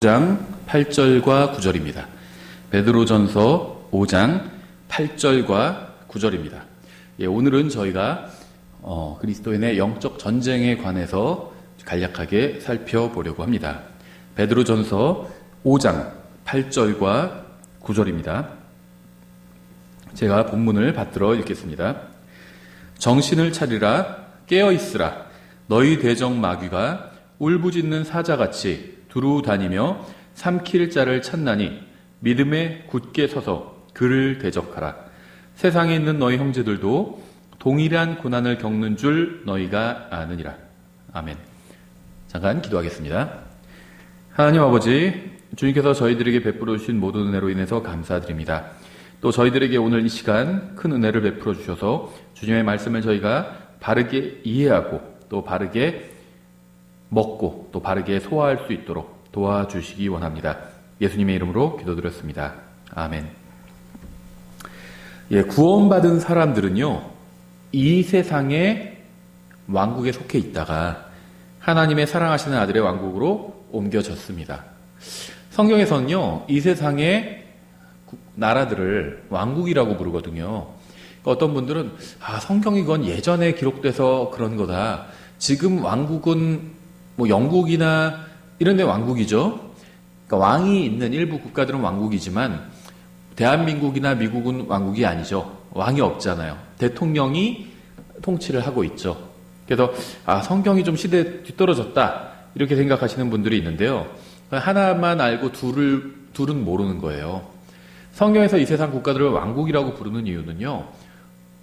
5장 8절과 9절입니다. 베드로전서 5장 8절과 9절입니다. 오늘은 저희가 그리스도인의 영적 전쟁에 관해서 간략하게 살펴보려고 합니다. 베드로전서 5장 8절과 9절입니다. 제가 본문을 받들어 읽겠습니다. 정신을 차리라, 깨어있으라. 너희 대적 마귀가 울부짖는 사자같이 두루 다니며 삼킬 자를 찾나니 믿음에 굳게 서서 그를 대적하라. 세상에 있는 너희 형제들도 동일한 고난을 겪는 줄 너희가 아느니라. 아멘. 잠깐 기도하겠습니다. 하나님 아버지, 주님께서 저희들에게 베풀어 주신 모든 은혜로 인해서 감사드립니다. 또 저희들에게 오늘 이 시간 큰 은혜를 베풀어 주셔서 주님의 말씀을 저희가 바르게 이해하고 또 바르게 먹고 또 바르게 소화할 수 있도록 도와주시기 원합니다. 예수님의 이름으로 기도드렸습니다. 아멘. 구원받은 사람들은요, 이 세상의 왕국에 속해 있다가 하나님의 사랑하시는 아들의 왕국으로 옮겨졌습니다. 성경에서는요, 이 세상의 나라들을 왕국이라고 부르거든요. 그러니까 어떤 분들은 성경이 그건 예전에 기록돼서 그런 거다. 지금 왕국은 영국이나 이런 데 왕국이죠. 그러니까 왕이 있는 일부 국가들은 왕국이지만 대한민국이나 미국은 왕국이 아니죠. 왕이 없잖아요. 대통령이 통치를 하고 있죠. 그래서 성경이 좀 시대에 뒤떨어졌다 이렇게 생각하시는 분들이 있는데요. 하나만 알고 둘은 모르는 거예요. 성경에서 이 세상 국가들을 왕국이라고 부르는 이유는요,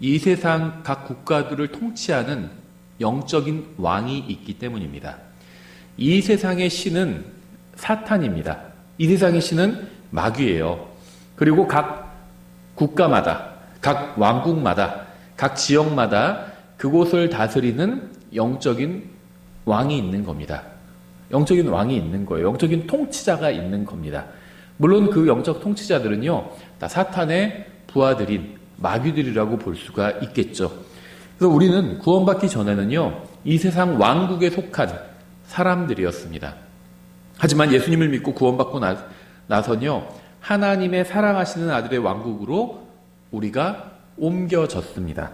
이 세상 각 국가들을 통치하는 영적인 왕이 있기 때문입니다. 이 세상의 신은 사탄입니다. 이 세상의 신은 마귀예요. 그리고 각 국가마다, 각 왕국마다, 각 지역마다 그곳을 다스리는 영적인 왕이 있는 겁니다. 영적인 왕이 있는 거예요. 영적인 통치자가 있는 겁니다. 물론 그 영적 통치자들은요, 다 사탄의 부하들인 마귀들이라고 볼 수가 있겠죠. 그래서 우리는 구원받기 전에는요, 이 세상 왕국에 속한 사람들이었습니다. 하지만 예수님을 믿고 구원받고 나서는요, 하나님의 사랑하시는 아들의 왕국으로 우리가 옮겨졌습니다.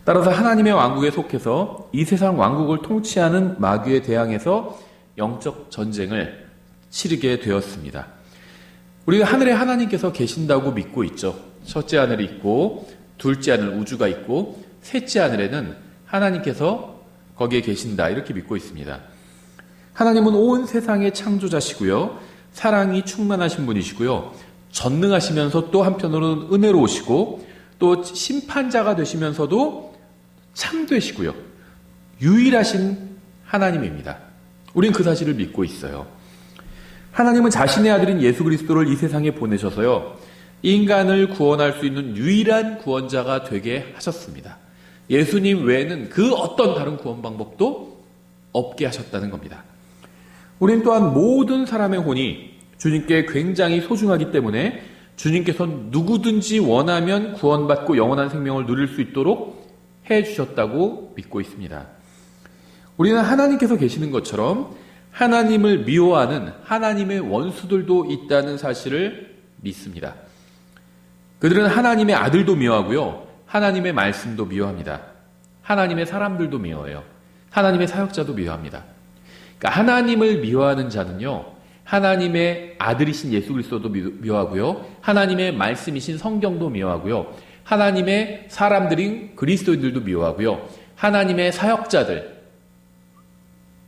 따라서 하나님의 왕국에 속해서 이 세상 왕국을 통치하는 마귀에 대항해서 영적 전쟁을 치르게 되었습니다. 우리가 하늘에 하나님께서 계신다고 믿고 있죠. 첫째 하늘이 있고 둘째 하늘 우주가 있고 셋째 하늘에는 하나님께서 거기에 계신다 이렇게 믿고 있습니다. 하나님은 온 세상의 창조자시고요, 사랑이 충만하신 분이시고요, 전능하시면서 또 한편으로는 은혜로우시고 또 심판자가 되시면서도 참되시고요, 유일하신 하나님입니다. 우린 그 사실을 믿고 있어요. 하나님은 자신의 아들인 예수 그리스도를 이 세상에 보내셔서요, 인간을 구원할 수 있는 유일한 구원자가 되게 하셨습니다. 예수님 외에는 그 어떤 다른 구원 방법도 없게 하셨다는 겁니다. 우린 또한 모든 사람의 혼이 주님께 굉장히 소중하기 때문에 주님께서 누구든지 원하면 구원받고 영원한 생명을 누릴 수 있도록 해주셨다고 믿고 있습니다. 우리는 하나님께서 계시는 것처럼 하나님을 미워하는 하나님의 원수들도 있다는 사실을 믿습니다. 그들은 하나님의 아들도 미워하고요, 하나님의 말씀도 미워합니다. 하나님의 사람들도 미워해요. 하나님의 사역자도 미워합니다. 그러니까 하나님을 미워하는 자는요, 하나님의 아들이신 예수 그리스도도 미워하고요, 하나님의 말씀이신 성경도 미워하고요, 하나님의 사람들인 그리스도인들도 미워하고요, 하나님의 사역자들,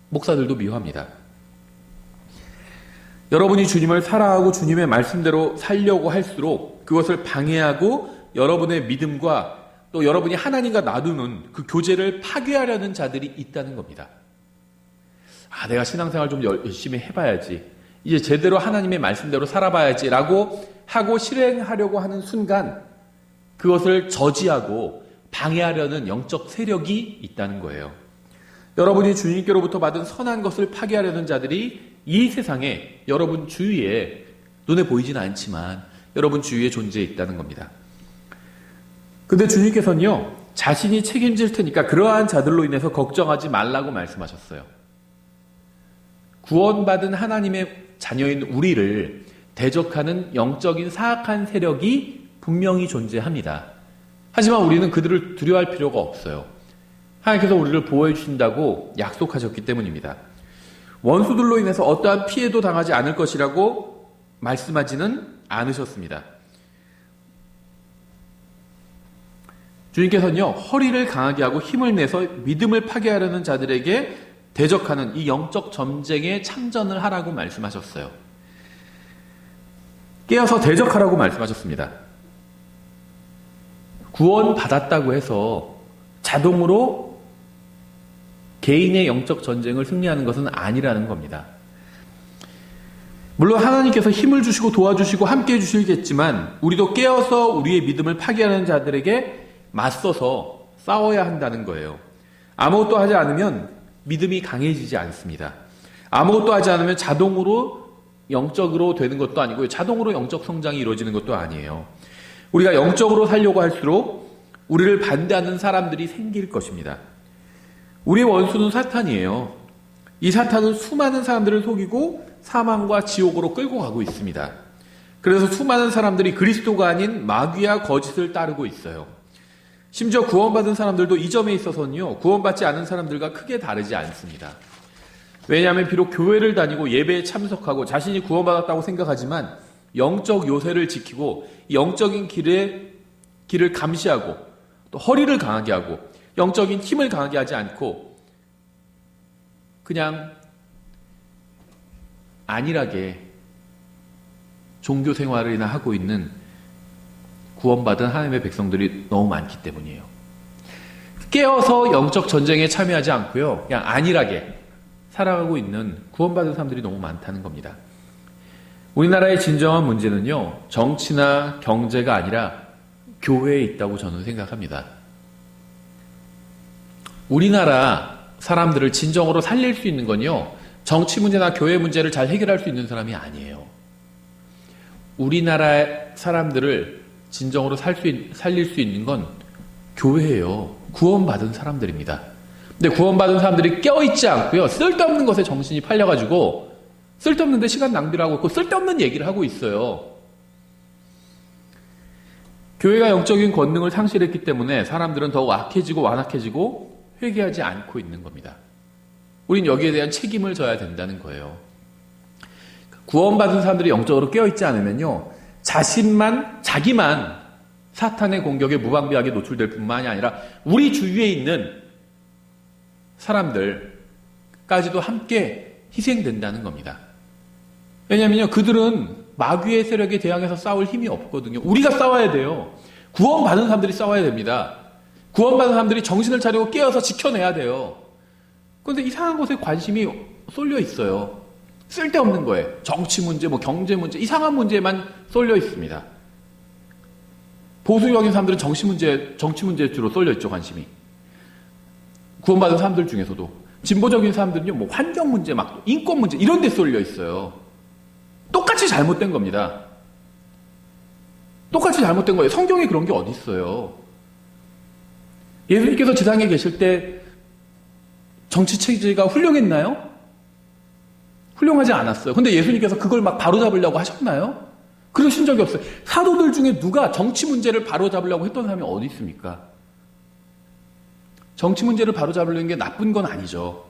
목사들도 미워합니다. 여러분이 주님을 사랑하고 주님의 말씀대로 살려고 할수록 그것을 방해하고 여러분의 믿음과 또 여러분이 하나님과 나누는 그 교제를 파괴하려는 자들이 있다는 겁니다. 내가 신앙생활 좀 열심히 해봐야지, 이제 제대로 하나님의 말씀대로 살아봐야지 라고 하고 실행하려고 하는 순간 그것을 저지하고 방해하려는 영적 세력이 있다는 거예요. 여러분이 주님께로부터 받은 선한 것을 파괴하려는 자들이 이 세상에 여러분 주위에 눈에 보이지는 않지만 여러분 주위에 존재해 있다는 겁니다. 근데 주님께서는요, 자신이 책임질 테니까 그러한 자들로 인해서 걱정하지 말라고 말씀하셨어요. 구원받은 하나님의 자녀인 우리를 대적하는 영적인 사악한 세력이 분명히 존재합니다. 하지만 우리는 그들을 두려워할 필요가 없어요. 하나님께서 우리를 보호해 주신다고 약속하셨기 때문입니다. 원수들로 인해서 어떠한 피해도 당하지 않을 것이라고 말씀하지는 않으셨습니다. 주님께서는요, 허리를 강하게 하고 힘을 내서 믿음을 파괴하려는 자들에게 대적하는 이 영적 전쟁에 참전을 하라고 말씀하셨어요. 깨어서 대적하라고 말씀하셨습니다. 구원받았다고 해서 자동으로 개인의 영적 전쟁을 승리하는 것은 아니라는 겁니다. 물론 하나님께서 힘을 주시고 도와주시고 함께 해주시겠지만 우리도 깨어서 우리의 믿음을 파괴하는 자들에게 맞서서 싸워야 한다는 거예요. 아무것도 하지 않으면 믿음이 강해지지 않습니다. 아무것도 하지 않으면 자동으로 영적으로 되는 것도 아니고요. 자동으로 영적 성장이 이루어지는 것도 아니에요. 우리가 영적으로 살려고 할수록 우리를 반대하는 사람들이 생길 것입니다. 우리의 원수는 사탄이에요. 이 사탄은 수많은 사람들을 속이고 사망과 지옥으로 끌고 가고 있습니다. 그래서 수많은 사람들이 그리스도가 아닌 마귀와 거짓을 따르고 있어요. 심지어 구원받은 사람들도 이 점에 있어서는요, 구원받지 않은 사람들과 크게 다르지 않습니다. 왜냐하면 비록 교회를 다니고 예배에 참석하고 자신이 구원받았다고 생각하지만 영적 요새를 지키고 영적인 길을 감시하고 또 허리를 강하게 하고 영적인 힘을 강하게 하지 않고 그냥 안일하게 종교 생활이나 하고 있는 구원받은 하나님의 백성들이 너무 많기 때문이에요. 깨어서 영적 전쟁에 참여하지 않고요, 그냥 안일하게 살아가고 있는 구원받은 사람들이 너무 많다는 겁니다. 우리나라의 진정한 문제는요, 정치나 경제가 아니라 교회에 있다고 저는 생각합니다. 우리나라 사람들을 진정으로 살릴 수 있는 건요, 정치 문제나 교회 문제를 잘 해결할 수 있는 사람이 아니에요. 우리나라 사람들을 진정으로 살릴 수 있는 건 교회예요. 구원받은 사람들입니다. 근데 구원받은 사람들이 껴있지 않고요, 쓸데없는 것에 정신이 팔려가지고 쓸데없는 데 시간 낭비를 하고 있고 쓸데없는 얘기를 하고 있어요. 교회가 영적인 권능을 상실했기 때문에 사람들은 더욱 악해지고 완악해지고 회개하지 않고 있는 겁니다. 우린 여기에 대한 책임을 져야 된다는 거예요. 구원받은 사람들이 영적으로 깨어있지 않으면요, 자기만 사탄의 공격에 무방비하게 노출될 뿐만이 아니라 우리 주위에 있는 사람들까지도 함께 희생된다는 겁니다. 왜냐하면요, 그들은 마귀의 세력에 대항해서 싸울 힘이 없거든요. 우리가 싸워야 돼요. 구원받은 사람들이 싸워야 됩니다. 구원받은 사람들이 정신을 차리고 깨어서 지켜내야 돼요. 그런데 이상한 것에 관심이 쏠려 있어요. 쓸데없는 거에 정치 문제, 경제 문제, 이상한 문제에만 쏠려 있습니다. 보수적인 사람들은 정치 문제에 주로 쏠려 있죠, 관심이. 구원받은 사람들 중에서도. 진보적인 사람들은요, 환경 문제, 인권 문제, 이런 데 쏠려 있어요. 똑같이 잘못된 겁니다. 똑같이 잘못된 거예요. 성경에 그런 게 어디 있어요? 예수님께서 지상에 계실 때 정치 체제가 훌륭했나요? 훌륭하지 않았어요. 근데 예수님께서 그걸 바로잡으려고 하셨나요? 그러신 적이 없어요. 사도들 중에 누가 정치 문제를 바로잡으려고 했던 사람이 어디 있습니까? 정치 문제를 바로잡으려는 게 나쁜 건 아니죠.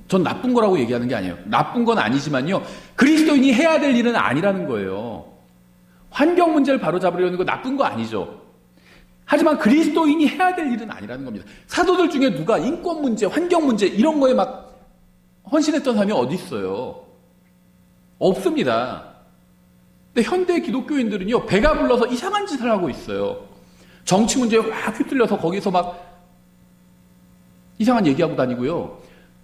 전 나쁜 거라고 얘기하는 게 아니에요. 나쁜 건 아니지만요, 그리스도인이 해야 될 일은 아니라는 거예요. 환경 문제를 바로잡으려는 거 나쁜 거 아니죠. 하지만 그리스도인이 해야 될 일은 아니라는 겁니다. 사도들 중에 누가 인권 문제, 환경 문제 이런 거에 헌신했던 사람이 어디 있어요? 없습니다. 근데 현대 기독교인들은요, 배가 불러서 이상한 짓을 하고 있어요. 정치 문제에 확 휘둘려서 거기서 이상한 얘기하고 다니고요.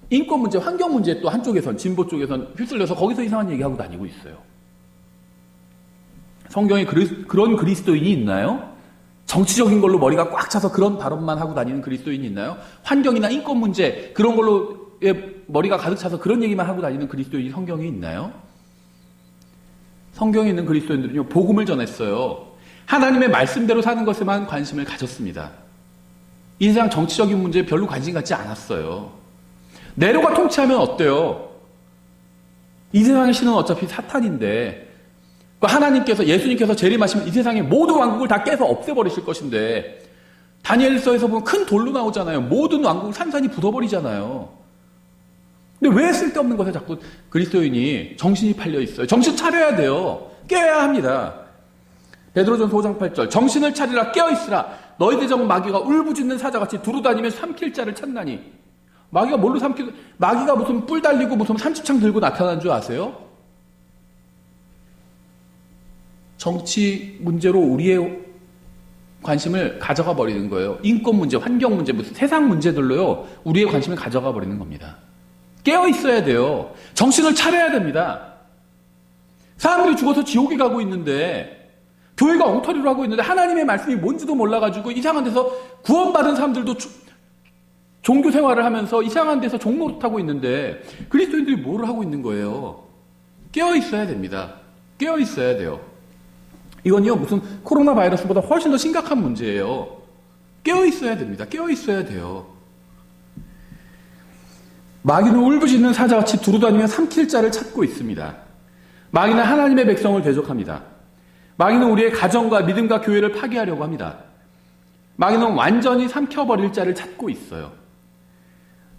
인권 문제, 환경 문제 또 한쪽에선, 진보 쪽에선 휘둘려서 거기서 이상한 얘기하고 다니고 있어요. 성경에 그런 그리스도인이 있나요? 정치적인 걸로 머리가 꽉 차서 그런 발언만 하고 다니는 그리스도인이 있나요? 환경이나 인권 문제, 그런 걸로 머리가 가득 차서 그런 얘기만 하고 다니는 그리스도인이 성경에 있나요? 성경에 있는 그리스도인들은요, 복음을 전했어요. 하나님의 말씀대로 사는 것에만 관심을 가졌습니다. 이 세상 정치적인 문제에 별로 관심 갖지 않았어요. 네로가 통치하면 어때요? 이 세상의 신은 어차피 사탄인데 하나님께서 예수님께서 재림하시면 이 세상의 모든 왕국을 다 깨서 없애버리실 것인데 다니엘서에서 보면 큰 돌로 나오잖아요. 모든 왕국을 산산이 부숴버리잖아요. 근데 왜 쓸데없는 것에 자꾸 그리스도인이 정신이 팔려 있어요? 정신 차려야 돼요. 깨어야 합니다. 베드로전서 5장 8절 정신을 차리라 깨어있으라 너희들 중 마귀가 울부짖는 사자같이 두루다니며 삼킬 자를 찾나니 마귀가 뭘로 삼킬 마귀가 무슨 뿔 달리고 무슨 삼지창 들고 나타난 줄 아세요? 정치 문제로 우리의 관심을 가져가 버리는 거예요. 인권 문제, 환경 문제, 무슨 세상 문제들로요. 우리의 관심을 가져가 버리는 겁니다. 깨어 있어야 돼요. 정신을 차려야 됩니다. 사람들이 죽어서 지옥에 가고 있는데 교회가 엉터리로 하고 있는데 하나님의 말씀이 뭔지도 몰라가지고 이상한 데서 구원받은 사람들도 종교 생활을 하면서 이상한 데서 종노릇하고 있는데 그리스도인들이 뭐를 하고 있는 거예요? 깨어 있어야 됩니다. 깨어 있어야 돼요. 이건요 무슨 코로나 바이러스보다 훨씬 더 심각한 문제예요. 깨어 있어야 됩니다. 깨어 있어야 돼요. 마귀는 울부짖는 사자같이 두루다니며 삼킬 자를 찾고 있습니다. 마귀는 하나님의 백성을 대적합니다. 마귀는 우리의 가정과 믿음과 교회를 파괴하려고 합니다. 마귀는 완전히 삼켜버릴 자를 찾고 있어요.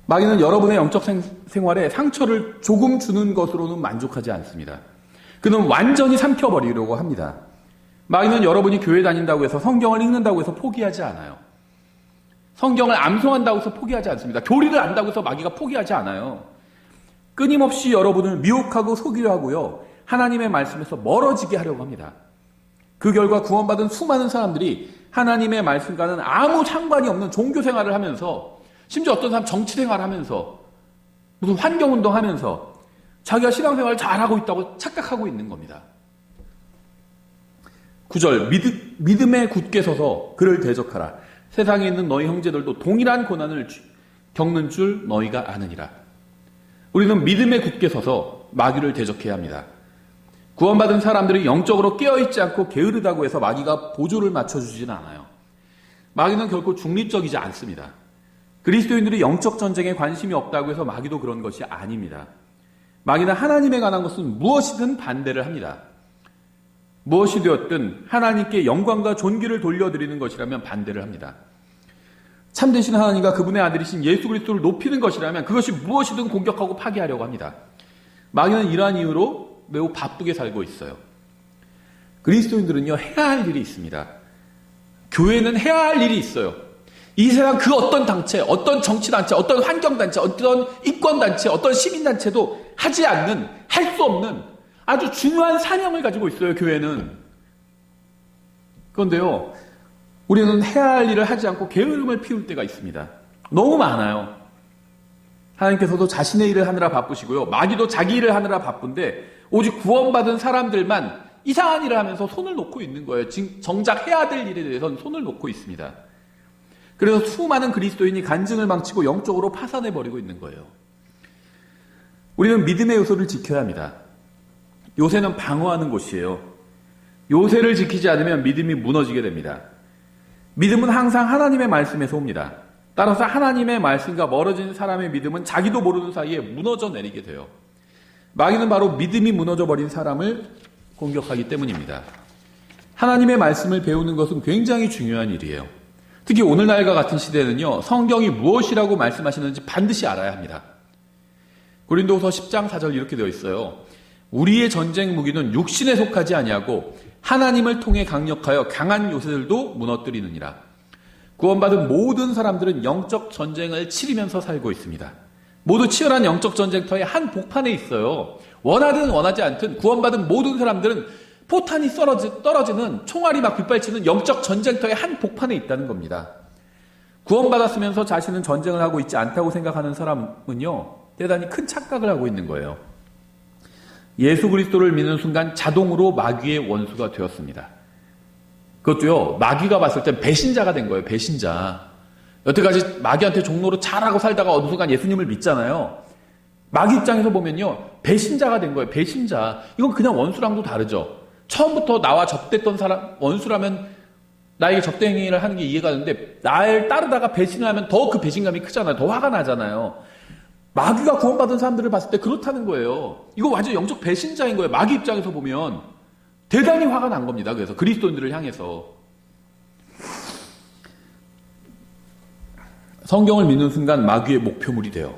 마귀는 여러분의 영적 생활에 상처를 조금 주는 것으로는 만족하지 않습니다. 그는 완전히 삼켜버리려고 합니다. 마귀는 여러분이 교회 다닌다고 해서 성경을 읽는다고 해서 포기하지 않아요. 성경을 암송한다고 해서 포기하지 않습니다. 교리를 안다고 해서 마귀가 포기하지 않아요. 끊임없이 여러분을 미혹하고 속이려 하고요. 하나님의 말씀에서 멀어지게 하려고 합니다. 그 결과 구원받은 수많은 사람들이 하나님의 말씀과는 아무 상관이 없는 종교 생활을 하면서 심지어 어떤 사람 정치 생활을 하면서 무슨 환경운동 하면서 자기가 신앙생활을 잘하고 있다고 착각하고 있는 겁니다. 9절 믿음에 굳게 서서 그를 대적하라. 세상에 있는 너희 형제들도 동일한 고난을 겪는 줄 너희가 아느니라. 우리는 믿음에 굳게 서서 마귀를 대적해야 합니다. 구원받은 사람들이 영적으로 깨어있지 않고 게으르다고 해서 마귀가 보조를 맞춰주지는 않아요. 마귀는 결코 중립적이지 않습니다. 그리스도인들이 영적 전쟁에 관심이 없다고 해서 마귀도 그런 것이 아닙니다. 마귀는 하나님에 관한 것은 무엇이든 반대를 합니다. 무엇이 되었든 하나님께 영광과 존귀를 돌려드리는 것이라면 반대를 합니다. 참되신 하나님과 그분의 아들이신 예수 그리스도를 높이는 것이라면 그것이 무엇이든 공격하고 파괴하려고 합니다. 마귀는 이러한 이유로 매우 바쁘게 살고 있어요. 그리스도인들은요 해야 할 일이 있습니다. 교회는 해야 할 일이 있어요. 이 세상 그 어떤 단체, 어떤 정치단체, 어떤 환경단체, 어떤 인권단체, 어떤 시민단체도 하지 않는, 할 수 없는 아주 중요한 사명을 가지고 있어요, 교회는. 그런데요, 우리는 해야 할 일을 하지 않고 게으름을 피울 때가 있습니다. 너무 많아요. 하나님께서도 자신의 일을 하느라 바쁘시고요. 마귀도 자기 일을 하느라 바쁜데 오직 구원받은 사람들만 이상한 일을 하면서 손을 놓고 있는 거예요. 정작 해야 될 일에 대해서는 손을 놓고 있습니다. 그래서 수많은 그리스도인이 간증을 망치고 영적으로 파산해버리고 있는 거예요. 우리는 믿음의 요소를 지켜야 합니다. 요새는 방어하는 곳이에요. 요새를 지키지 않으면 믿음이 무너지게 됩니다. 믿음은 항상 하나님의 말씀에서 옵니다. 따라서 하나님의 말씀과 멀어진 사람의 믿음은 자기도 모르는 사이에 무너져 내리게 돼요. 마귀는 바로 믿음이 무너져 버린 사람을 공격하기 때문입니다. 하나님의 말씀을 배우는 것은 굉장히 중요한 일이에요. 특히 오늘날과 같은 시대에는요, 성경이 무엇이라고 말씀하시는지 반드시 알아야 합니다. 고린도후서 10장 4절 이렇게 되어 있어요. 우리의 전쟁 무기는 육신에 속하지 아니하고 하나님을 통해 강력하여 강한 요새들도 무너뜨리느니라. 구원받은 모든 사람들은 영적 전쟁을 치르면서 살고 있습니다. 모두 치열한 영적 전쟁터의 한 복판에 있어요. 원하든 원하지 않든 구원받은 모든 사람들은 포탄이 떨어지는 총알이 막 빗발치는 영적 전쟁터의 한 복판에 있다는 겁니다. 구원받았으면서 자신은 전쟁을 하고 있지 않다고 생각하는 사람은요, 대단히 큰 착각을 하고 있는 거예요. 예수 그리스도를 믿는 순간 자동으로 마귀의 원수가 되었습니다. 그것도요, 마귀가 봤을 땐 배신자가 된 거예요. 배신자. 여태까지 마귀한테 종로로 잘하고 살다가 어느 순간 예수님을 믿잖아요. 마귀 입장에서 보면요, 배신자가 된 거예요. 배신자. 이건 그냥 원수랑도 다르죠. 처음부터 나와 접대했던 사람, 원수라면 나에게 접대 행위를 하는 게 이해가 되는데 나를 따르다가 배신을 하면 더 그 배신감이 크잖아요. 더 화가 나잖아요. 마귀가 구원받은 사람들을 봤을 때 그렇다는 거예요. 이거 완전 영적 배신자인 거예요. 마귀 입장에서 보면 대단히 화가 난 겁니다. 그래서 그리스도인들을 향해서. 성경을 믿는 순간 마귀의 목표물이 돼요.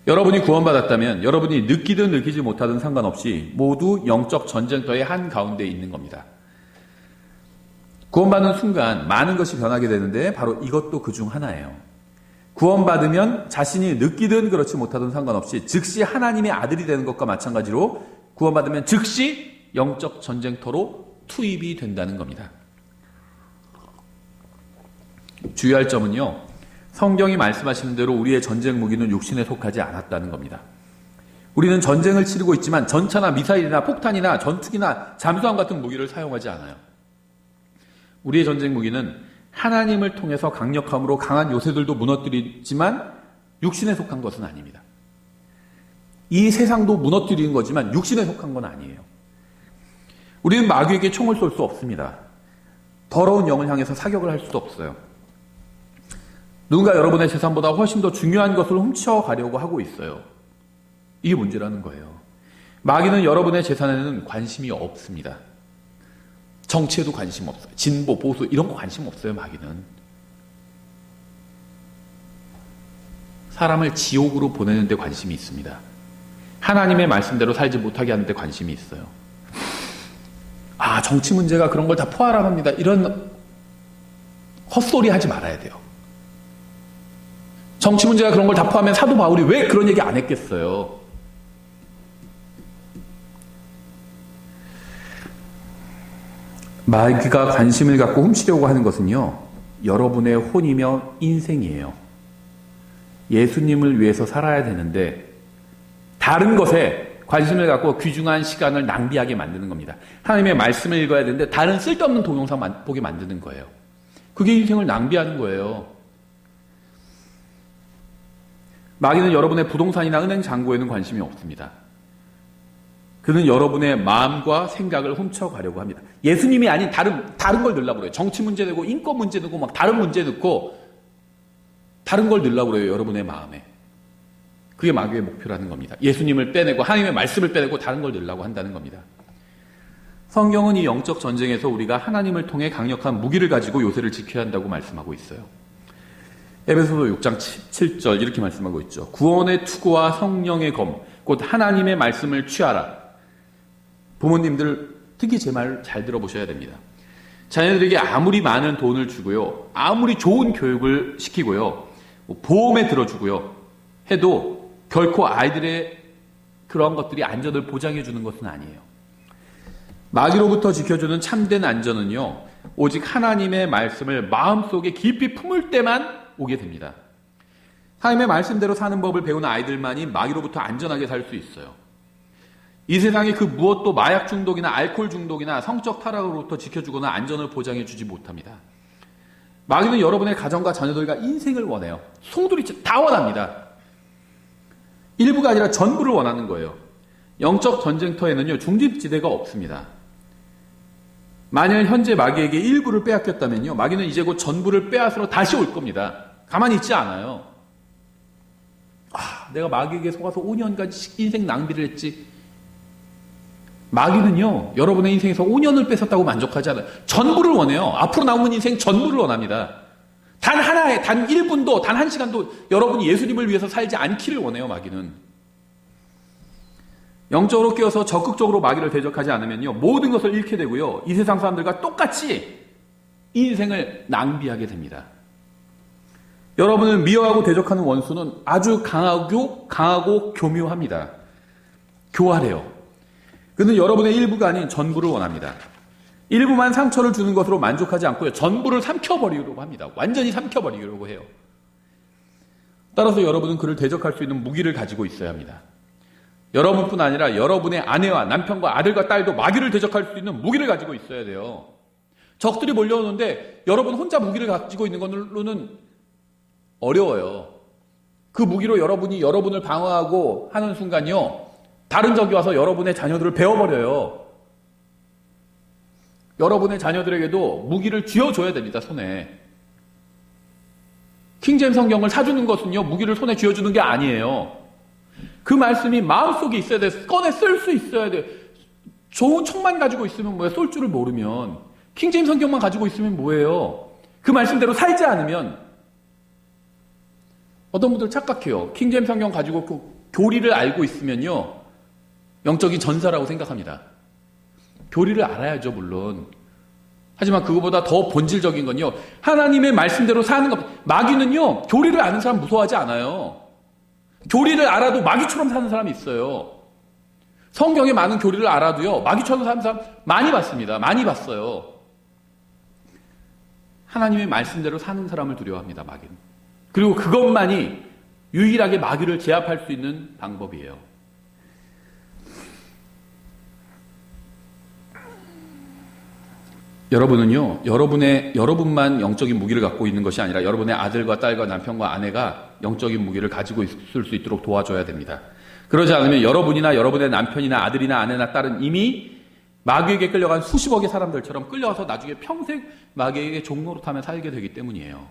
여러분이 구원받았다면 여러분이 느끼든 느끼지 못하든 상관없이 모두 영적 전쟁터의 한가운데 있는 겁니다. 구원받는 순간 많은 것이 변하게 되는데 바로 이것도 그중 하나예요. 구원받으면 자신이 느끼든 그렇지 못하든 상관없이 즉시 하나님의 아들이 되는 것과 마찬가지로 구원받으면 즉시 영적 전쟁터로 투입이 된다는 겁니다. 주의할 점은요, 성경이 말씀하시는 대로 우리의 전쟁 무기는 육신에 속하지 않았다는 겁니다. 우리는 전쟁을 치르고 있지만 전차나 미사일이나 폭탄이나 전투기나 잠수함 같은 무기를 사용하지 않아요. 우리의 전쟁 무기는 하나님을 통해서 강력함으로 강한 요새들도 무너뜨리지만 육신에 속한 것은 아닙니다. 이 세상도 무너뜨리는 거지만 육신에 속한 건 아니에요. 우리는 마귀에게 총을 쏠 수 없습니다. 더러운 영을 향해서 사격을 할 수도 없어요. 누군가 여러분의 재산보다 훨씬 더 중요한 것을 훔쳐가려고 하고 있어요. 이게 문제라는 거예요. 마귀는 여러분의 재산에는 관심이 없습니다. 정치에도 관심 없어요. 진보, 보수 이런 거 관심 없어요. 마귀는. 사람을 지옥으로 보내는 데 관심이 있습니다. 하나님의 말씀대로 살지 못하게 하는 데 관심이 있어요. 아, 정치 문제가 그런 걸 다 포괄합니다. 이런 헛소리 하지 말아야 돼요. 정치 문제가 그런 걸 다 포함하면 사도 바울이 왜 그런 얘기 안 했겠어요? 마귀가 관심을 갖고 훔치려고 하는 것은요, 여러분의 혼이며 인생이에요. 예수님을 위해서 살아야 되는데 다른 것에 관심을 갖고 귀중한 시간을 낭비하게 만드는 겁니다. 하나님의 말씀을 읽어야 되는데 다른 쓸데없는 동영상 보게 만드는 거예요. 그게 인생을 낭비하는 거예요. 마귀는 여러분의 부동산이나 은행 잔고에는 관심이 없습니다. 그는 여러분의 마음과 생각을 훔쳐가려고 합니다. 예수님이 아닌 다른 걸 넣으려고 그래요. 정치 문제 되고 인권 문제 되고 막 다른 문제 듣고 다른 걸 넣으려고 그래요. 여러분의 마음에. 그게 마귀의 목표라는 겁니다. 예수님을 빼내고 하나님의 말씀을 빼내고 다른 걸 넣으려고 한다는 겁니다. 성경은 이 영적 전쟁에서 우리가 하나님을 통해 강력한 무기를 가지고 요새를 지켜야 한다고 말씀하고 있어요. 에베소서 6장 7절 이렇게 말씀하고 있죠. 구원의 투구와 성령의 검, 곧 하나님의 말씀을 취하라. 부모님들 특히 제 말 잘 들어보셔야 됩니다. 자녀들에게 아무리 많은 돈을 주고요, 아무리 좋은 교육을 시키고요, 보험에 들어주고요 해도 결코 아이들의 그런 것들이 안전을 보장해 주는 것은 아니에요. 마귀로부터 지켜주는 참된 안전은요, 오직 하나님의 말씀을 마음속에 깊이 품을 때만 오게 됩니다. 하나님의 말씀대로 사는 법을 배우는 아이들만이 마귀로부터 안전하게 살 수 있어요. 이 세상의 그 무엇도 마약 중독이나 알코올 중독이나 성적 타락으로부터 지켜주거나 안전을 보장해 주지 못합니다. 마귀는 여러분의 가정과 자녀들과 인생을 원해요. 송두리째 다 원합니다. 일부가 아니라 전부를 원하는 거예요. 영적 전쟁터에는요, 중립지대가 없습니다. 만일 현재 마귀에게 일부를 빼앗겼다면요, 마귀는 이제 곧 전부를 빼앗으러 다시 올 겁니다. 가만히 있지 않아요. 내가 마귀에게 속아서 5년까지 인생 낭비를 했지. 마귀는요, 여러분의 인생에서 5년을 뺏었다고 만족하지 않아요. 전부를 원해요. 앞으로 남은 인생 전부를 원합니다. 단 하나에, 단 1분도, 단 1시간도 여러분이 예수님을 위해서 살지 않기를 원해요, 마귀는. 영적으로 깨어서 적극적으로 마귀를 대적하지 않으면요, 모든 것을 잃게 되고요, 이 세상 사람들과 똑같이 이 인생을 낭비하게 됩니다. 여러분을 미워하고 대적하는 원수는 아주 강하고 교묘합니다. 교활해요. 그는 여러분의 일부가 아닌 전부를 원합니다. 일부만 상처를 주는 것으로 만족하지 않고요, 전부를 삼켜버리려고 합니다. 완전히 삼켜버리려고 해요. 따라서 여러분은 그를 대적할 수 있는 무기를 가지고 있어야 합니다. 여러분뿐 아니라 여러분의 아내와 남편과 아들과 딸도 마귀를 대적할 수 있는 무기를 가지고 있어야 돼요. 적들이 몰려오는데 여러분 혼자 무기를 가지고 있는 걸로는 어려워요. 그 무기로 여러분이 여러분을 방어하고 하는 순간요, 다른 적이 와서 여러분의 자녀들을 베어버려요. 여러분의 자녀들에게도 무기를 쥐어줘야 됩니다, 손에. 킹제임스 성경을 사주는 것은요, 무기를 손에 쥐어주는 게 아니에요. 그 말씀이 마음속에 있어야 돼. 꺼내 쓸 수 있어야 돼. 좋은 촉만 가지고 있으면 뭐예요? 쏠 줄을 모르면. 킹제임스 성경만 가지고 있으면 뭐예요? 그 말씀대로 살지 않으면. 어떤 분들 착각해요. 킹제임스 성경 가지고 교리를 알고 있으면요, 영적인 전사라고 생각합니다. 교리를 알아야죠, 물론. 하지만 그거보다 더 본질적인 건요, 하나님의 말씀대로 사는 것. 마귀는요, 교리를 아는 사람 무서워하지 않아요. 교리를 알아도 마귀처럼 사는 사람이 있어요. 성경에 많은 교리를 알아도요, 마귀처럼 사는 사람 많이 봤습니다. 많이 봤어요. 하나님의 말씀대로 사는 사람을 두려워합니다, 마귀는. 그리고 그것만이 유일하게 마귀를 제압할 수 있는 방법이에요. 여러분은요, 여러분만 영적인 무기를 갖고 있는 것이 아니라 여러분의 아들과 딸과 남편과 아내가 영적인 무기를 가지고 있을 수 있도록 도와줘야 됩니다. 그러지 않으면 여러분이나 여러분의 남편이나 아들이나 아내나 딸은 이미 마귀에게 끌려간 수십억의 사람들처럼 끌려가서 나중에 평생 마귀에게 종노릇하며 살게 되기 때문이에요.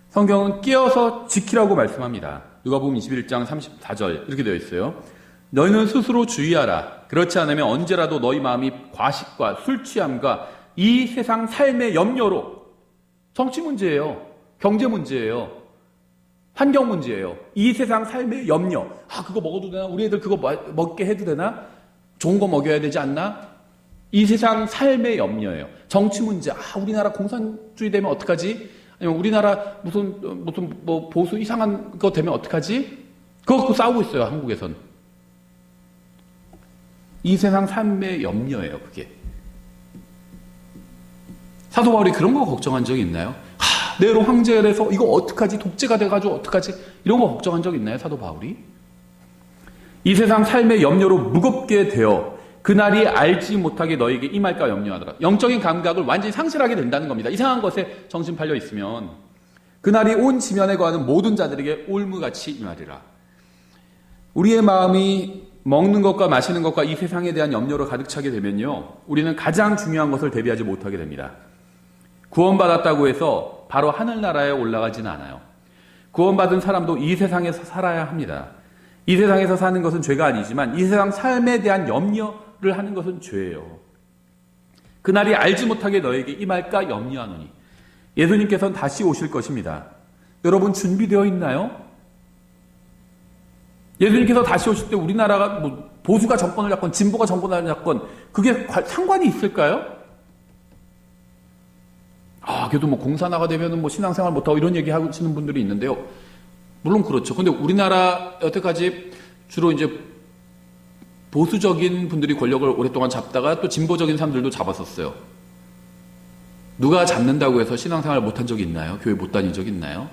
성경은 깨어서 지키라고 말씀합니다. 누가복음 21장 34절 이렇게 되어 있어요. 너희는 스스로 주의하라. 그렇지 않으면 언제라도 너희 마음이 과식과 술 취함과 이 세상 삶의 염려로, 정치 문제예요, 경제 문제예요, 환경 문제예요, 이 세상 삶의 염려. 그거 먹어도 되나? 우리 애들 그거 먹게 해도 되나? 좋은 거 먹여야 되지 않나? 이 세상 삶의 염려예요. 정치 문제. 우리나라 공산주의 되면 어떡하지? 아니면 우리나라 무슨 뭐 보수 이상한 거 되면 어떡하지? 그거 갖고 싸우고 있어요, 한국에선. 이 세상 삶의 염려예요, 그게. 사도 바울이 그런 거 걱정한 적이 있나요? 네로 황제에서 이거 어떡하지? 독재가 돼가지고 어떡하지? 이런 거 걱정한 적 있나요, 사도 바울이? 이 세상 삶의 염려로 무겁게 되어 그날이 알지 못하게 너에게 임할까 염려하더라. 영적인 감각을 완전히 상실하게 된다는 겁니다. 이상한 것에 정신 팔려 있으면 그날이 온 지면에 거하는 모든 자들에게 올무같이 임하리라. 우리의 마음이 먹는 것과 마시는 것과 이 세상에 대한 염려로 가득 차게 되면요, 우리는 가장 중요한 것을 대비하지 못하게 됩니다. 구원받았다고 해서 바로 하늘나라에 올라가지는 않아요. 구원받은 사람도 이 세상에서 살아야 합니다. 이 세상에서 사는 것은 죄가 아니지만 이 세상 삶에 대한 염려를 하는 것은 죄예요. 그날이 알지 못하게 너에게 임할까 염려하노니. 예수님께서는 다시 오실 것입니다. 여러분 준비되어 있나요? 예수님께서 다시 오실 때 우리나라가 보수가 정권을 잡건 진보가 정권을 잡건 그게 상관이 있을까요? 그래도 공사 나가 되면은 신앙생활 못하고 이런 얘기 하시는 분들이 있는데요. 물론 그렇죠. 근데 우리나라 여태까지 주로 이제 보수적인 분들이 권력을 오랫동안 잡다가 또 진보적인 사람들도 잡았었어요. 누가 잡는다고 해서 신앙생활 못한 적이 있나요? 교회 못 다닌 적이 있나요?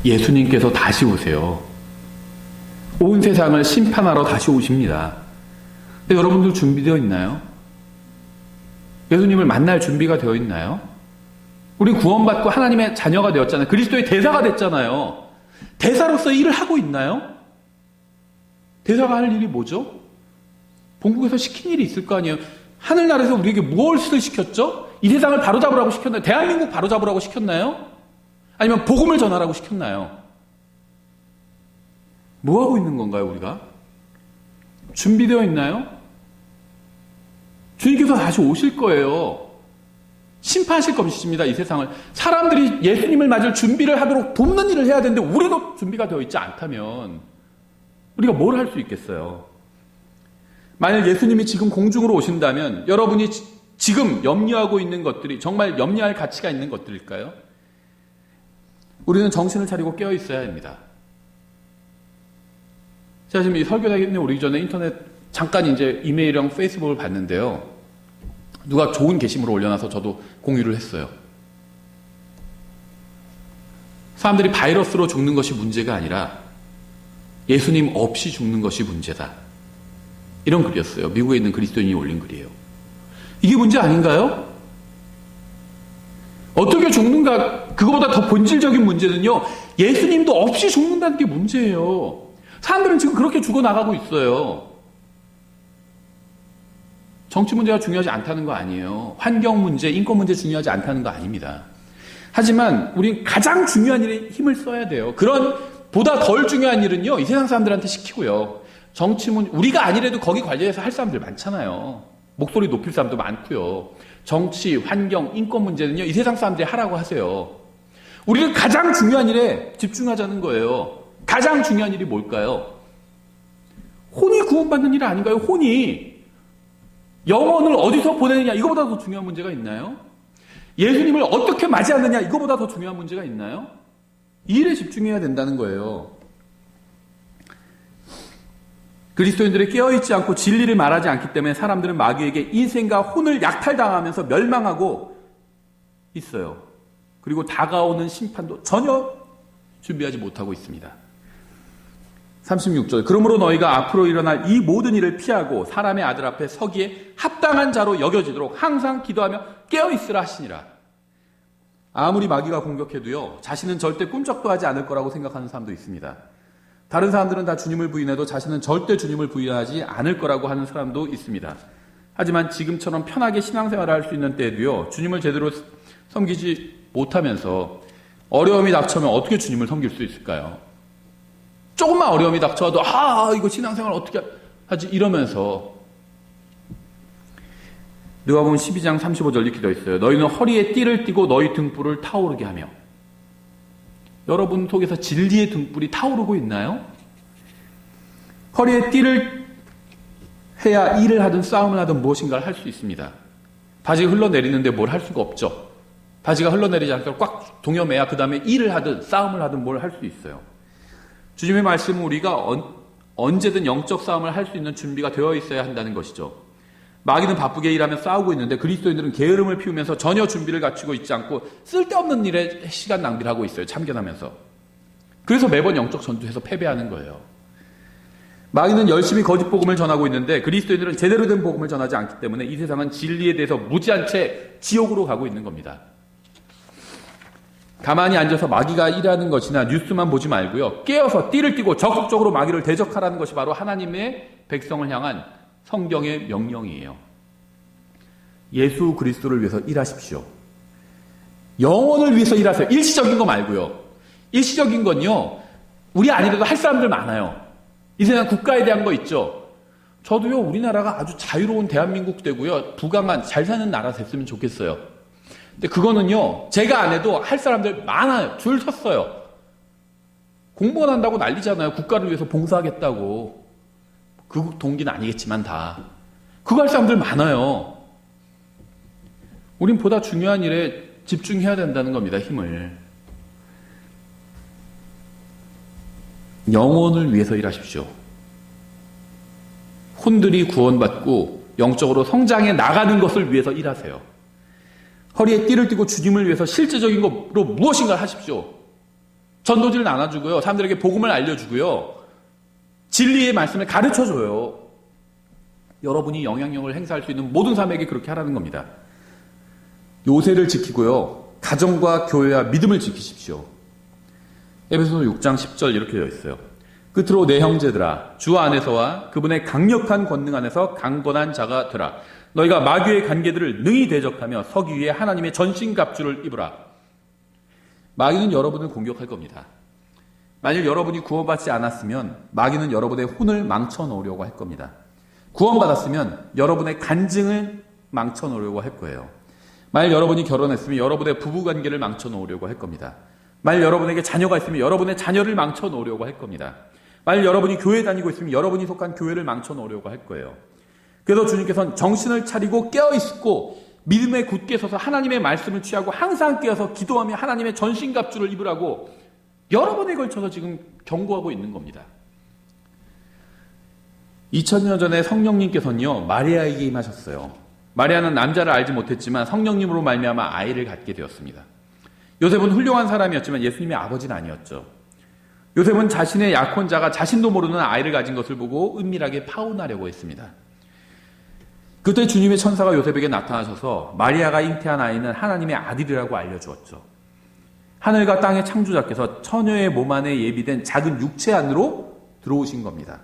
예수님께서 다시 오세요. 온 세상을 심판하러 다시 오십니다. 근데 여러분들 준비되어 있나요? 예수님을 만날 준비가 되어 있나요? 우리 구원받고 하나님의 자녀가 되었잖아요. 그리스도의 대사가 됐잖아요. 대사로서 일을 하고 있나요? 대사가 할 일이 뭐죠? 본국에서 시킨 일이 있을 거 아니에요. 하늘나라에서 우리에게 무엇을 시켰죠? 이 세상을 바로잡으라고 시켰나요? 대한민국 바로잡으라고 시켰나요? 아니면 복음을 전하라고 시켰나요? 뭐 하고 있는 건가요, 우리가? 준비되어 있나요? 주님께서 다시 오실 거예요. 심판하실 것입니다, 이 세상을. 사람들이 예수님을 맞을 준비를 하도록 돕는 일을 해야 되는데 우리도 준비가 되어 있지 않다면 우리가 뭘 할 수 있겠어요? 만약 예수님이 지금 공중으로 오신다면 여러분이 지금 염려하고 있는 것들이 정말 염려할 가치가 있는 것들일까요? 우리는 정신을 차리고 깨어 있어야 합니다. 제가 지금 이 설교하기 오기 전에 인터넷 잠깐 이제 이메일이랑 페이스북을 봤는데요. 누가 좋은 게시물을 올려놔서 저도 공유를 했어요. 사람들이 바이러스로 죽는 것이 문제가 아니라 예수님 없이 죽는 것이 문제다. 이런 글이었어요. 미국에 있는 그리스도인이 올린 글이에요. 이게 문제 아닌가요? 어떻게 죽는가, 그거보다 더 본질적인 문제는요, 예수님도 없이 죽는다는 게 문제예요. 사람들은 지금 그렇게 죽어나가고 있어요. 정치 문제가 중요하지 않다는 거 아니에요. 환경 문제, 인권 문제 중요하지 않다는 거 아닙니다. 하지만 우린 가장 중요한 일에 힘을 써야 돼요. 그런 보다 덜 중요한 일은요, 이 세상 사람들한테 시키고요. 정치 문제, 우리가 아니래도 거기 관련해서 할 사람들 많잖아요. 목소리 높일 사람도 많고요. 정치, 환경, 인권 문제는요, 이 세상 사람들이 하라고 하세요. 우리는 가장 중요한 일에 집중하자는 거예요. 가장 중요한 일이 뭘까요? 혼이 구원받는 일 아닌가요? 혼이 영혼을 어디서 보내느냐, 이거보다 더 중요한 문제가 있나요? 예수님을 어떻게 맞이하느냐, 이거보다 더 중요한 문제가 있나요? 이 일에 집중해야 된다는 거예요. 그리스도인들이 깨어있지 않고 진리를 말하지 않기 때문에 사람들은 마귀에게 인생과 혼을 약탈당하면서 멸망하고 있어요. 그리고 다가오는 심판도 전혀 준비하지 못하고 있습니다. 36절, 그러므로 너희가 앞으로 일어날 이 모든 일을 피하고 사람의 아들 앞에 서기에 합당한 자로 여겨지도록 항상 기도하며 깨어있으라 하시니라. 아무리 마귀가 공격해도요, 자신은 절대 꿈쩍도 하지 않을 거라고 생각하는 사람도 있습니다. 다른 사람들은 다 주님을 부인해도 자신은 절대 주님을 부인하지 않을 거라고 하는 사람도 있습니다. 하지만 지금처럼 편하게 신앙생활을 할 수 있는 때에도요, 주님을 제대로 섬기지 못하면서 어려움이 닥쳐면 어떻게 주님을 섬길 수 있을까요? 조금만 어려움이 닥쳐도 이거 신앙생활 어떻게 하지? 이러면서 누가복음 12장 35절 이렇게 되어 있어요. 너희는 허리에 띠를 띠고 너희 등불을 타오르게 하며. 여러분 속에서 진리의 등불이 타오르고 있나요? 허리에 띠를 해야 일을 하든 싸움을 하든 무엇인가를 할 수 있습니다. 바지가 흘러내리는데 뭘 할 수가 없죠. 바지가 흘러내리지 않도록 꽉 동여매야 그 다음에 일을 하든 싸움을 하든 뭘 할 수 있어요. 주님의 말씀은 우리가 언제든 영적 싸움을 할 수 있는 준비가 되어 있어야 한다는 것이죠. 마귀는 바쁘게 일하며 싸우고 있는데 그리스도인들은 게으름을 피우면서 전혀 준비를 갖추고 있지 않고 쓸데없는 일에 시간 낭비를 하고 있어요. 참견하면서. 그래서 매번 영적 전투에서 패배하는 거예요. 마귀는 열심히 거짓 복음을 전하고 있는데 그리스도인들은 제대로 된 복음을 전하지 않기 때문에 이 세상은 진리에 대해서 무지한 채 지옥으로 가고 있는 겁니다. 가만히 앉아서 마귀가 일하는 것이나 뉴스만 보지 말고요. 깨어서 띠를 띠고 적극적으로 마귀를 대적하라는 것이 바로 하나님의 백성을 향한 성경의 명령이에요. 예수 그리스도를 위해서 일하십시오. 영혼을 위해서 일하세요. 일시적인 거 말고요. 일시적인 건요, 우리 아니라도 할 사람들 많아요. 이 세상 국가에 대한 거 있죠. 저도요, 우리나라가 아주 자유로운 대한민국 되고요, 부강한 잘 사는 나라 됐으면 좋겠어요. 근데 그거는요, 제가 안 해도 할 사람들 많아요. 줄 섰어요. 공무원 한다고 난리잖아요. 국가를 위해서 봉사하겠다고. 그 동기는 아니겠지만 다. 그거 할 사람들 많아요. 우린 보다 중요한 일에 집중해야 된다는 겁니다. 힘을. 영혼을 위해서 일하십시오. 혼들이 구원받고 영적으로 성장해 나가는 것을 위해서 일하세요. 허리에 띠를 띠고 주님을 위해서 실제적인 것으로 무엇인가를 하십시오. 전도지를 나눠주고요. 사람들에게 복음을 알려주고요. 진리의 말씀을 가르쳐줘요. 여러분이 영향력을 행사할 수 있는 모든 사람에게 그렇게 하라는 겁니다. 요새를 지키고요. 가정과 교회와 믿음을 지키십시오. 에베소서 6장 10절 이렇게 되어 있어요. 끝으로 내 형제들아, 주 안에서와 그분의 강력한 권능 안에서 강건한 자가 되라. 너희가 마귀의 관계들을 능히 대적하며 서기 위해 하나님의 전신갑주를 입으라. 마귀는 여러분을 공격할 겁니다. 만일 여러분이 구원받지 않았으면 마귀는 여러분의 혼을 망쳐놓으려고 할 겁니다. 구원받았으면 여러분의 간증을 망쳐놓으려고 할 거예요. 만일 여러분이 결혼했으면 여러분의 부부관계를 망쳐놓으려고 할 겁니다. 만일 여러분에게 자녀가 있으면 여러분의 자녀를 망쳐놓으려고 할 겁니다. 만일 여러분이 교회 다니고 있으면 여러분이 속한 교회를 망쳐놓으려고 할 거예요. 그래서 주님께서는 정신을 차리고 깨어있고 믿음에 굳게 서서 하나님의 말씀을 취하고 항상 깨어서 기도하며 하나님의 전신갑주를 입으라고 여러 번에 걸쳐서 지금 경고하고 있는 겁니다. 2000년 전에 성령님께서는요, 마리아에게 임하셨어요. 마리아는 남자를 알지 못했지만 성령님으로 말미암아 아이를 갖게 되었습니다. 요셉은 훌륭한 사람이었지만 예수님의 아버지는 아니었죠. 요셉은 자신의 약혼자가 자신도 모르는 아이를 가진 것을 보고 은밀하게 파혼하려고 했습니다. 그때 주님의 천사가 요셉에게 나타나셔서 마리아가 잉태한 아이는 하나님의 아들이라고 알려주었죠. 하늘과 땅의 창조자께서 처녀의 몸 안에 예비된 작은 육체 안으로 들어오신 겁니다.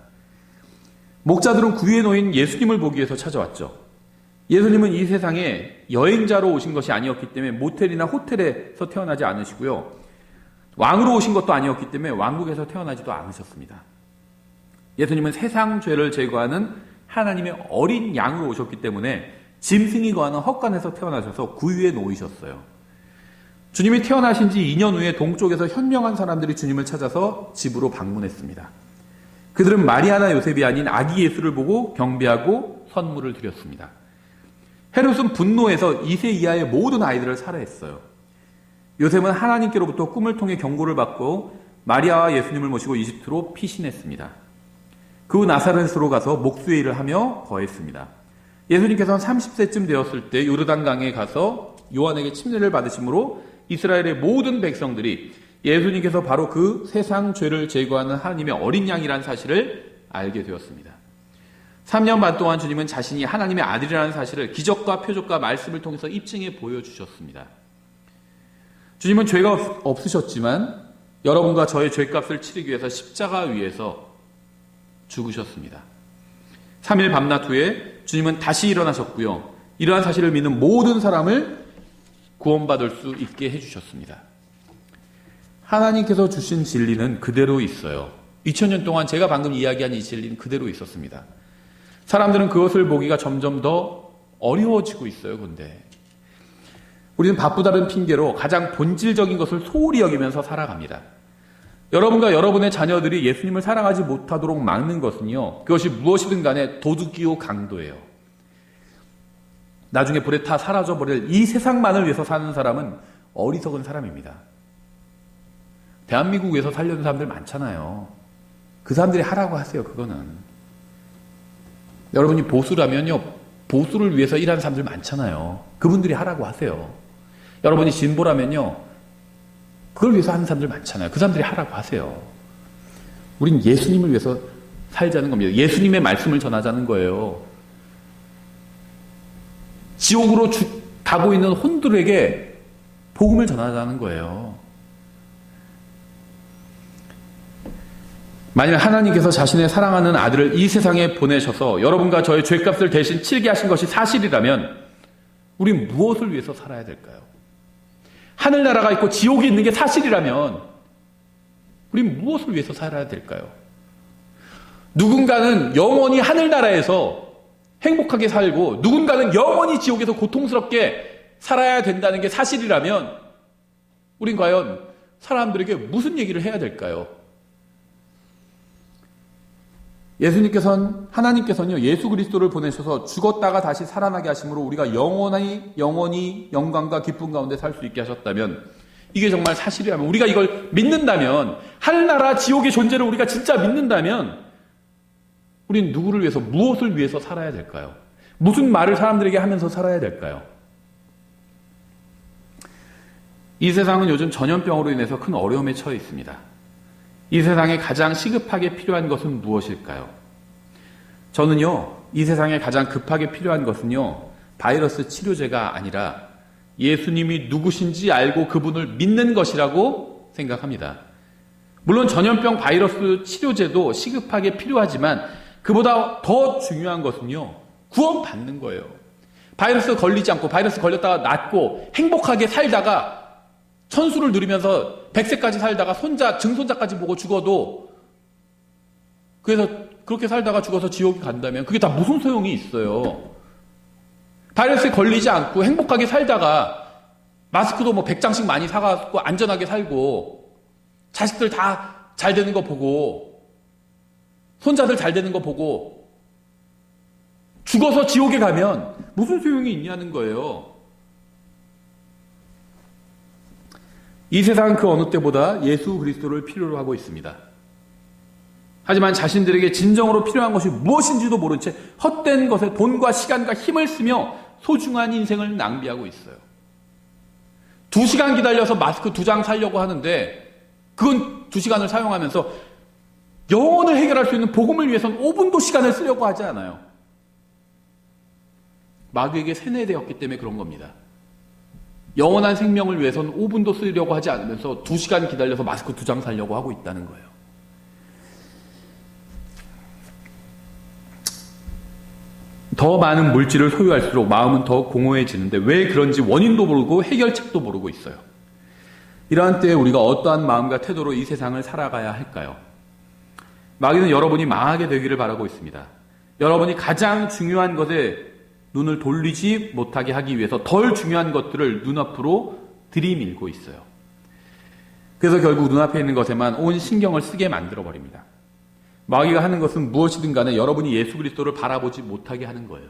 목자들은 구위에 놓인 예수님을 보기 위해서 찾아왔죠. 예수님은 이 세상에 여행자로 오신 것이 아니었기 때문에 모텔이나 호텔에서 태어나지 않으시고요. 왕으로 오신 것도 아니었기 때문에 왕국에서 태어나지도 않으셨습니다. 예수님은 세상 죄를 제거하는 하나님의 어린 양으로 오셨기 때문에 짐승이 거하는 헛간에서 태어나셔서 구유에 놓이셨어요. 주님이 태어나신 지 2년 후에 동쪽에서 현명한 사람들이 주님을 찾아서 집으로 방문했습니다. 그들은 마리아나 요셉이 아닌 아기 예수를 보고 경배하고 선물을 드렸습니다. 헤롯은 분노해서 2세 이하의 모든 아이들을 살해했어요. 요셉은 하나님께로부터 꿈을 통해 경고를 받고 마리아와 예수님을 모시고 이집트로 피신했습니다. 그 후 나사렛으로 가서 목수의 일을 하며 거했습니다. 예수님께서는 30세쯤 되었을 때 요르단강에 가서 요한에게 침례를 받으심으로 이스라엘의 모든 백성들이 예수님께서 바로 그 세상 죄를 제거하는 하나님의 어린 양이라는 사실을 알게 되었습니다. 3년 반 동안 주님은 자신이 하나님의 아들이라는 사실을 기적과 표적과 말씀을 통해서 입증해 보여주셨습니다. 주님은 죄가 없으셨지만 여러분과 저의 죄값을 치르기 위해서 십자가 위에서 죽으셨습니다. 3일 밤낮 후에 주님은 다시 일어나셨고요. 이러한 사실을 믿는 모든 사람을 구원받을 수 있게 해주셨습니다. 하나님께서 주신 진리는 그대로 있어요. 2000년 동안 제가 방금 이야기한 이 진리는 그대로 있었습니다. 사람들은 그것을 보기가 점점 더 어려워지고 있어요. 근데 우리는 바쁘다는 핑계로 가장 본질적인 것을 소홀히 여기면서 살아갑니다. 여러분과 여러분의 자녀들이 예수님을 사랑하지 못하도록 막는 것은요, 그것이 무엇이든 간에 도둑이요 강도예요. 나중에 불에 타 사라져버릴 이 세상만을 위해서 사는 사람은 어리석은 사람입니다. 대한민국에서 살려는 사람들 많잖아요. 그 사람들이 하라고 하세요. 그거는 여러분이 보수라면요, 보수를 위해서 일하는 사람들 많잖아요. 그분들이 하라고 하세요. 여러분이 진보라면요, 그걸 위해서 하는 사람들 많잖아요. 그 사람들이 하라고 하세요. 우린 예수님을 위해서 살자는 겁니다. 예수님의 말씀을 전하자는 거예요. 지옥으로 가고 있는 혼들에게 복음을 전하자는 거예요. 만일 하나님께서 자신의 사랑하는 아들을 이 세상에 보내셔서 여러분과 저의 죄값을 대신 치르게 하신 것이 사실이라면 우린 무엇을 위해서 살아야 될까요? 하늘나라가 있고 지옥이 있는 게 사실이라면 우린 무엇을 위해서 살아야 될까요? 누군가는 영원히 하늘나라에서 행복하게 살고 누군가는 영원히 지옥에서 고통스럽게 살아야 된다는 게 사실이라면 우린 과연 사람들에게 무슨 얘기를 해야 될까요? 하나님께서는요, 예수 그리스도를 보내셔서 죽었다가 다시 살아나게 하심으로 우리가 영원히 영광과 기쁨 가운데 살 수 있게 하셨다면, 이게 정말 사실이라면, 우리가 이걸 믿는다면, 하늘나라 지옥의 존재를 우리가 진짜 믿는다면, 우린 누구를 위해서, 무엇을 위해서 살아야 될까요? 무슨 말을 사람들에게 하면서 살아야 될까요? 이 세상은 요즘 전염병으로 인해서 큰 어려움에 처해 있습니다. 이 세상에 가장 시급하게 필요한 것은 무엇일까요? 저는요, 이 세상에 가장 급하게 필요한 것은요, 바이러스 치료제가 아니라 예수님이 누구신지 알고 그분을 믿는 것이라고 생각합니다. 물론 전염병 바이러스 치료제도 시급하게 필요하지만 그보다 더 중요한 것은요, 구원받는 거예요. 바이러스 걸리지 않고 바이러스 걸렸다가 낫고 행복하게 살다가 천수를 누리면서 100세까지 살다가 증손자까지 보고 죽어도, 그래서 그렇게 살다가 죽어서 지옥에 간다면 그게 다 무슨 소용이 있어요. 바이러스에 걸리지 않고 행복하게 살다가 마스크도 100장씩 많이 사갖고 안전하게 살고 자식들 다 잘 되는 거 보고 손자들 잘 되는 거 보고 죽어서 지옥에 가면 무슨 소용이 있냐는 거예요. 이 세상은 그 어느 때보다 예수 그리스도를 필요로 하고 있습니다. 하지만 자신들에게 진정으로 필요한 것이 무엇인지도 모른 채 헛된 것에 돈과 시간과 힘을 쓰며 소중한 인생을 낭비하고 있어요. 2시간 기다려서 마스크 2장 사려고 하는데 그건 2시간을 사용하면서 영혼을 해결할 수 있는 복음을 위해서는 5분도 시간을 쓰려고 하지 않아요. 마귀에게 세뇌되었기 때문에 그런 겁니다. 영원한 생명을 위해서는 5분도 쓰려고 하지 않으면서 2시간 기다려서 마스크 2장 사려고 하고 있다는 거예요. 더 많은 물질을 소유할수록 마음은 더 공허해지는데 왜 그런지 원인도 모르고 해결책도 모르고 있어요. 이러한 때에 우리가 어떠한 마음과 태도로 이 세상을 살아가야 할까요? 마귀는 여러분이 망하게 되기를 바라고 있습니다. 여러분이 가장 중요한 것에 눈을 돌리지 못하게 하기 위해서 덜 중요한 것들을 눈앞으로 들이밀고 있어요. 그래서 결국 눈앞에 있는 것에만 온 신경을 쓰게 만들어버립니다. 마귀가 하는 것은 무엇이든 간에 여러분이 예수 그리스도를 바라보지 못하게 하는 거예요.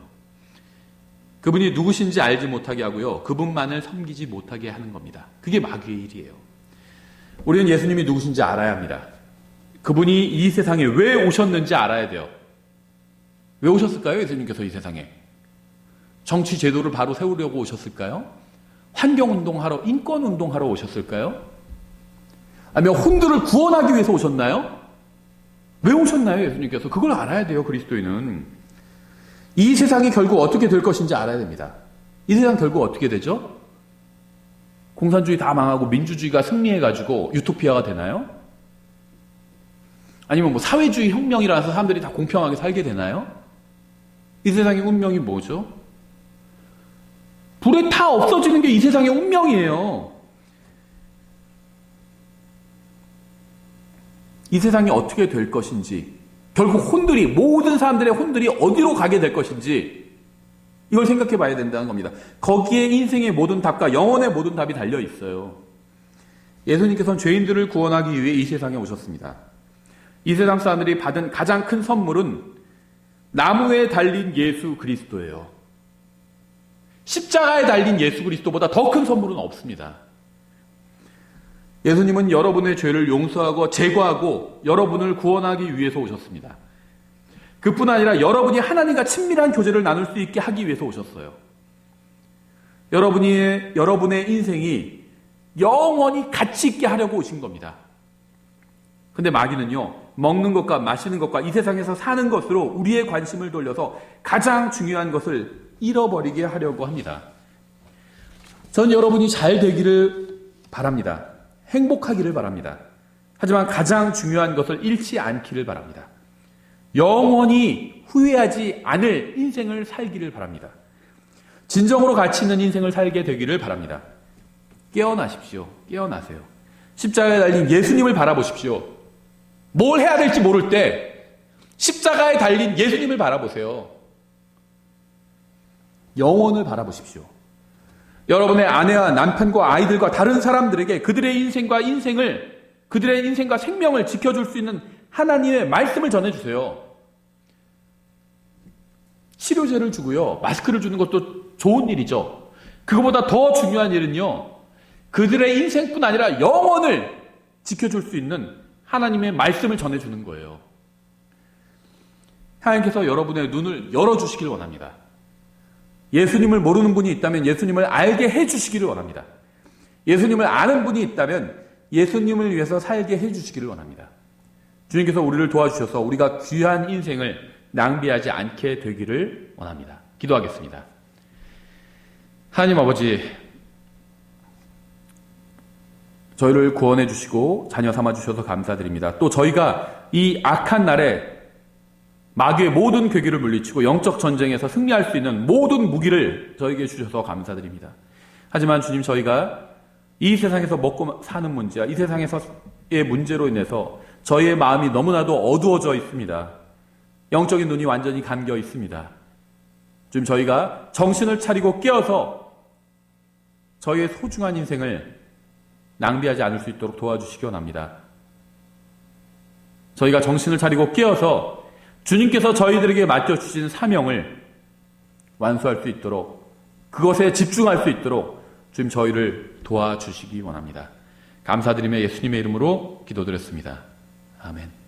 그분이 누구신지 알지 못하게 하고요. 그분만을 섬기지 못하게 하는 겁니다. 그게 마귀의 일이에요. 우리는 예수님이 누구신지 알아야 합니다. 그분이 이 세상에 왜 오셨는지 알아야 돼요. 왜 오셨을까요? 예수님께서 이 세상에. 정치 제도를 바로 세우려고 오셨을까요? 환경운동하러, 인권운동하러 오셨을까요? 아니면 혼들을 구원하기 위해서 오셨나요? 왜 오셨나요? 예수님께서. 그걸 알아야 돼요. 그리스도인은. 이 세상이 결국 어떻게 될 것인지 알아야 됩니다. 이 세상 결국 어떻게 되죠? 공산주의 다 망하고 민주주의가 승리해가지고 유토피아가 되나요? 아니면 뭐 사회주의 혁명이라서 사람들이 다 공평하게 살게 되나요? 이 세상의 운명이 뭐죠? 불에 타 없어지는 게 이 세상의 운명이에요. 이 세상이 어떻게 될 것인지, 결국 혼들이, 모든 사람들의 혼들이 어디로 가게 될 것인지 이걸 생각해 봐야 된다는 겁니다. 거기에 인생의 모든 답과 영혼의 모든 답이 달려 있어요. 예수님께서는 죄인들을 구원하기 위해 이 세상에 오셨습니다. 이 세상 사람들이 받은 가장 큰 선물은 나무에 달린 예수 그리스도예요. 십자가에 달린 예수 그리스도보다 더 큰 선물은 없습니다. 예수님은 여러분의 죄를 용서하고 제거하고 여러분을 구원하기 위해서 오셨습니다. 그뿐 아니라 여러분이 하나님과 친밀한 교제를 나눌 수 있게 하기 위해서 오셨어요. 여러분의 인생이 영원히 가치 있게 하려고 오신 겁니다. 근데 마귀는요, 먹는 것과 마시는 것과 이 세상에서 사는 것으로 우리의 관심을 돌려서 가장 중요한 것을 잃어버리게 하려고 합니다. 전 여러분이 잘 되기를 바랍니다. 행복하기를 바랍니다. 하지만 가장 중요한 것을 잃지 않기를 바랍니다. 영원히 후회하지 않을 인생을 살기를 바랍니다. 진정으로 가치 있는 인생을 살게 되기를 바랍니다. 깨어나십시오. 깨어나세요. 십자가에 달린 예수님을 바라보십시오. 뭘 해야 될지 모를 때 십자가에 달린 예수님을 바라보세요. 영혼을 바라보십시오. 여러분의 아내와 남편과 아이들과 다른 사람들에게 그들의 인생과 생명을 지켜줄 수 있는 하나님의 말씀을 전해주세요. 치료제를 주고요. 마스크를 주는 것도 좋은 일이죠. 그거보다 더 중요한 일은요, 그들의 인생뿐 아니라 영혼을 지켜줄 수 있는 하나님의 말씀을 전해주는 거예요. 하나님께서 여러분의 눈을 열어주시길 원합니다. 예수님을 모르는 분이 있다면 예수님을 알게 해주시기를 원합니다. 예수님을 아는 분이 있다면 예수님을 위해서 살게 해주시기를 원합니다. 주님께서 우리를 도와주셔서 우리가 귀한 인생을 낭비하지 않게 되기를 원합니다. 기도하겠습니다. 하나님 아버지, 저희를 구원해 주시고 자녀 삼아 주셔서 감사드립니다. 또 저희가 이 악한 날에 마귀의 모든 괴기를 물리치고 영적 전쟁에서 승리할 수 있는 모든 무기를 저에게 주셔서 감사드립니다. 하지만 주님, 저희가 이 세상에서 먹고 사는 문제와 이 세상에서의 문제로 인해서 저희의 마음이 너무나도 어두워져 있습니다. 영적인 눈이 완전히 감겨 있습니다. 주님, 저희가 정신을 차리고 깨어서 저희의 소중한 인생을 낭비하지 않을 수 있도록 도와주시기 원합니다. 저희가 정신을 차리고 깨어서 주님께서 저희들에게 맡겨주신 사명을 완수할 수 있도록, 그것에 집중할 수 있도록 주님 저희를 도와주시기 원합니다. 감사드리며 예수님의 이름으로 기도드렸습니다. 아멘.